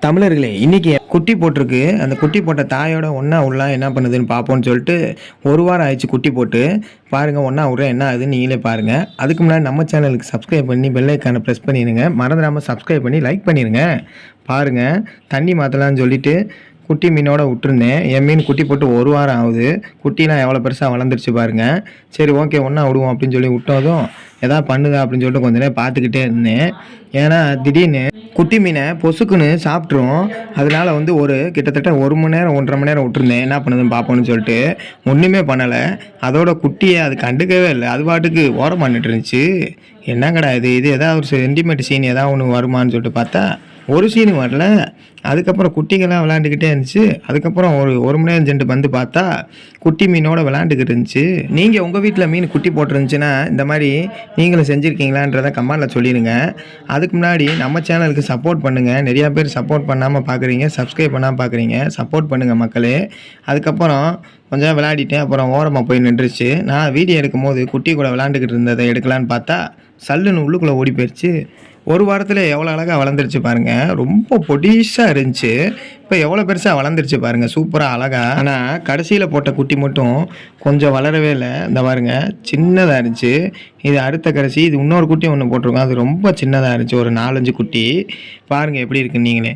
தமிழர்களே இன்னைக்கு குட்டி போட்டிருக்கு. அந்த குட்டி போட்ட தாயோட ஒன்றா விடலாம் என்ன பண்ணுதுன்னு பார்ப்போம்னு சொல்லிட்டு ஒரு வாரம் ஆயிடுச்சு குட்டி போட்டு. பாருங்கள் ஒன்றா விட்றேன் என்ன ஆகுதுன்னு நீங்களே பாருங்கள். அதுக்கு முன்னாடி நம்ம சேனலுக்கு சப்ஸ்கிரைப் பண்ணி பெல் ஐக்கானை ப்ரெஸ் பண்ணிடுங்க. மறந்துடாமல் சப்ஸ்கிரைப் பண்ணி லைக் பண்ணிடுங்க. பாருங்கள் தண்ணி மாற்றலான்னு சொல்லிட்டு குட்டி மீனோட விட்டுருந்தேன். என் மீன் குட்டி போட்டு ஒரு வாரம் ஆகுது. குட்டிலாம் எவ்வளோ பெருசாக வளர்ந்துருச்சு பாருங்கள். சரி ஓகே ஒன்றா விடுவோம் அப்படின்னு சொல்லி விட்டதும் எதாவது பண்ணுதா அப்படின்னு சொல்லிட்டு கொஞ்ச நேரம் பார்த்துக்கிட்டே இருந்தேன். ஏன்னா திடீர்னு குட்டி மீனை பொசுக்குன்னு சாப்பிட்ரும். அதனால ஒரு கிட்டத்தட்ட 1 மணி நேரம் 1.5 மணி நேரம் விட்டுருந்தேன் என்ன பண்ணுதுன்னு பார்ப்போன்னு சொல்லிட்டு. ஒன்றுமே பண்ணலை. அதோட குட்டியை அது கண்டுக்கவே இல்லை. அது பாட்டுக்கு ஓரம் பண்ணிட்டு இருந்துச்சு. என்னங்கடா இது இது ஏதாவது ஒரு சென்டிமெண்ட் சீன் ஏதாவது ஒன்று வருமானு சொல்லிட்டு பார்த்தா ஒரு சீனு வரல. அதுக்கப்புறம் குட்டிங்கெல்லாம் விளாண்டுக்கிட்டே இருந்துச்சு. அதுக்கப்புறம் ஒரு மணி நேரம் சென்று வந்து பார்த்தா குட்டி மீனோட விளாண்டுக்கிட்டு இருந்துச்சு. நீங்கள் உங்கள் வீட்டில் மீன் குட்டி போட்டுருந்துச்சுன்னா இந்த மாதிரி நீங்களும் செஞ்சுருக்கீங்களான்றதை கமெண்டில் சொல்லிடுங்க. அதுக்கு முன்னாடி நம்ம சேனலுக்கு சப்போர்ட் பண்ணுங்கள். நிறையா பேர் சப்போர்ட் பண்ணாமல் பார்க்குறீங்க, சப்ஸ்கிரைப் பண்ணாமல் பார்க்குறீங்க. சப்போர்ட் பண்ணுங்கள் மக்களே. அதுக்கப்புறம் கொஞ்சம் விளையாடிட்டேன். அப்புறம் ஓரமாக போய் நின்றுச்சு. நான் வீடியோ எடுக்கும் போது குட்டி கூட விளாண்டுக்கிட்டு இருந்ததை எடுக்கலான்னு பார்த்தா சல்லுன்னு உள்ளுக்குள்ளே ஓடி போயிடுச்சு. ஒரு வாரத்தில் எவ்வளோ அழகாக வளர்ந்துருச்சு பாருங்கள். ரொம்ப பொடிசாக இருந்துச்சு. இப்போ எவ்வளோ பெருசாக வளர்ந்துருச்சு பாருங்கள். சூப்பராக அழகாக. ஆனால் கடைசியில் போட்ட குட்டி மட்டும் கொஞ்சம் வளரவே இல்லை. இந்த பாருங்க சின்னதாக இருந்துச்சு. இது அடுத்த கடைசி. இது இன்னொரு குட்டி ஒன்று போட்டிருக்கோம். அது ரொம்ப சின்னதாக இருந்துச்சு. ஒரு 4-5 குட்டி. பாருங்கள் எப்படி இருக்குன்னு நீங்களே.